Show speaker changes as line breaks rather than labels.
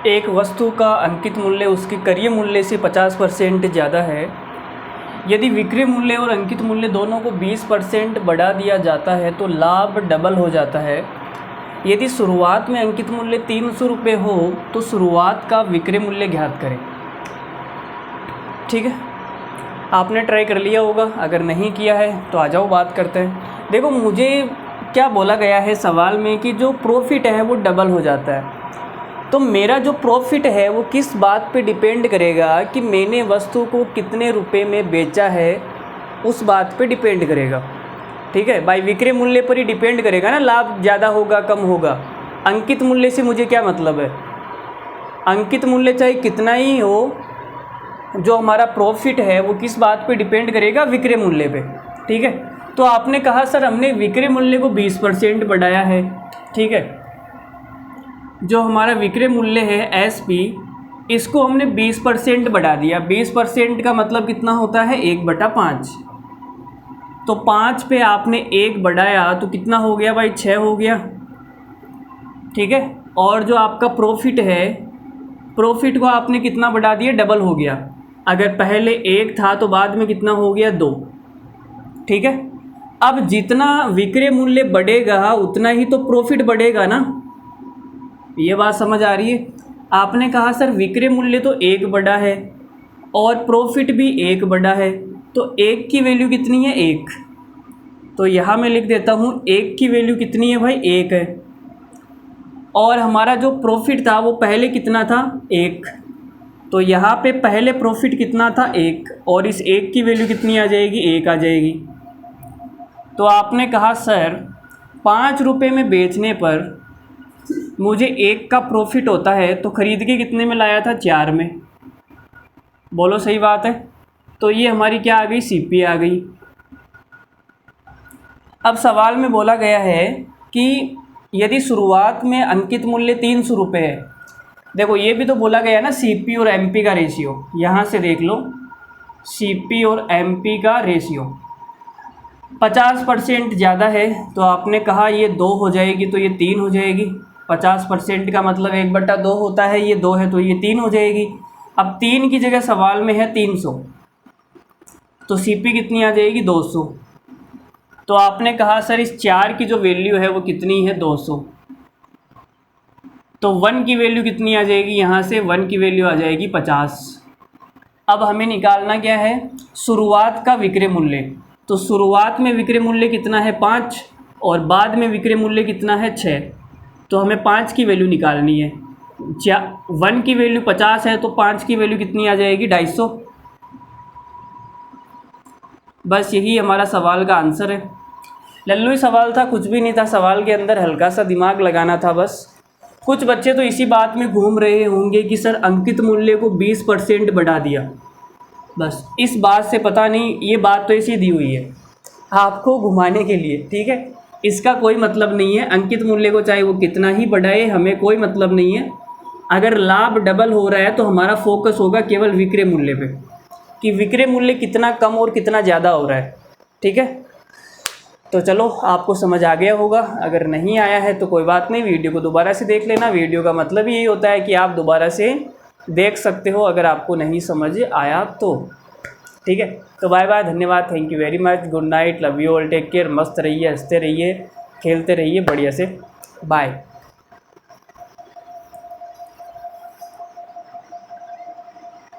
एक वस्तु का अंकित मूल्य उसके क्रय मूल्य से 50% ज़्यादा है। यदि विक्रय मूल्य और अंकित मूल्य दोनों को 20% बढ़ा दिया जाता है तो लाभ डबल हो जाता है। यदि शुरुआत में अंकित मूल्य 300 रुपये हो तो शुरुआत का विक्रय मूल्य ज्ञात करें। ठीक है, आपने ट्राई कर लिया होगा, अगर नहीं किया है तो आ जाओ बात करते हैं। देखो, मुझे क्या बोला गया है सवाल में कि जो प्रॉफिट है वो डबल हो जाता है। तो मेरा जो प्रॉफिट है वो किस बात पे डिपेंड करेगा कि मैंने वस्तु को कितने रुपए में बेचा है, उस बात पे डिपेंड करेगा। ठीक है, भाई विक्रय मूल्य पर ही डिपेंड करेगा ना, लाभ ज़्यादा होगा कम होगा। अंकित मूल्य से मुझे क्या मतलब है? अंकित मूल्य चाहे कितना ही हो, जो हमारा प्रॉफिट है वो किस बात पे डिपेंड करेगा? विक्रय मूल्य पे। ठीक है, तो आपने कहा सर हमने विक्रय मूल्य को 20% बढ़ाया है। ठीक है, जो हमारा विक्रय मूल्य है SP, इसको हमने 20% बढ़ा दिया। 20% का मतलब कितना होता है? 1/5। तो 5 पे आपने 1 बढ़ाया तो कितना हो गया भाई? 6 हो गया। ठीक है, और जो आपका प्रॉफिट है, प्रॉफिट को आपने कितना बढ़ा दिया? डबल हो गया। अगर पहले 1 था तो बाद में कितना हो गया? 2। ठीक है, अब जितना विक्रय मूल्य बढ़ेगा उतना ही तो प्रॉफिट बढ़ेगा ना। ये बात समझ आ रही है? आपने कहा सर विक्रय मूल्य तो 1 बढ़ा है और प्रॉफिट भी 1 बढ़ा है, तो 1 की वैल्यू कितनी है? 1। तो यहाँ मैं लिख देता हूँ 1 की वैल्यू कितनी है भाई? 1 है। और हमारा जो प्रॉफिट था वो पहले कितना था? 1। तो यहाँ पे पहले प्रॉफिट कितना था? 1, और इस 1 की वैल्यू कितनी आ जाएगी? 1 आ जाएगी। तो आपने कहा सर 5 रुपये में बेचने पर मुझे 1 का प्रॉफिट होता है, तो ख़रीद के कितने में लाया था? 4 में। बोलो सही बात है? तो ये हमारी क्या आ गई? CP आ गई। अब सवाल में बोला गया है कि यदि शुरुआत में अंकित मूल्य 300 रुपये है। देखो, ये भी तो बोला गया ना CP और MP का रेशियो। यहाँ से देख लो, CP और MP का रेशियो 50% ज़्यादा है, तो आपने कहा ये 2 हो जाएगी तो ये 3 हो जाएगी। 50% का मतलब 1/2 होता है, ये 2 है तो ये 3 हो जाएगी। अब 3 की जगह सवाल में है 300, तो CP कितनी आ जाएगी? 200। तो आपने कहा सर इस 4 की जो वैल्यू है वो कितनी है? 200। तो 1 की वैल्यू कितनी आ जाएगी? यहाँ से 1 की वैल्यू आ जाएगी 50। अब हमें निकालना क्या है? शुरुआत का विक्रय मूल्य। तो शुरुआत में विक्रय मूल्य कितना है? 5, और बाद में विक्रय मूल्य कितना है? 6। तो हमें 5 की वैल्यू निकालनी है। 1 की वैल्यू 50 है, तो 5 की वैल्यू कितनी आ जाएगी? 250। बस यही हमारा सवाल का आंसर है। लल्लू ही सवाल था, कुछ भी नहीं था सवाल के अंदर, हल्का सा दिमाग लगाना था बस। कुछ बच्चे तो इसी बात में घूम रहे होंगे कि सर अंकित मूल्य को 20% बढ़ा दिया। बस इस बात से पता नहीं, ये बात तो ऐसी दी हुई है आपको घुमाने के लिए। ठीक है, इसका कोई मतलब नहीं है। अंकित मूल्य को चाहे वो कितना ही बढ़ाए, हमें कोई मतलब नहीं है। अगर लाभ डबल हो रहा है तो हमारा फोकस होगा केवल विक्रय मूल्य पे, कि विक्रय मूल्य कितना कम और कितना ज़्यादा हो रहा है। ठीक है, तो चलो आपको समझ आ गया होगा। अगर नहीं आया है तो कोई बात नहीं, वीडियो को दोबारा से देख लेना। वीडियो का मतलब यही होता है कि आप दोबारा से देख सकते हो अगर आपको नहीं समझ आया तो। ठीक है, तो बाय बाय, धन्यवाद, thank you very much, good night, love you all, take care, मस्त रहिए, हंसते रहिए, खेलते रहिए बढ़िया से, बाय।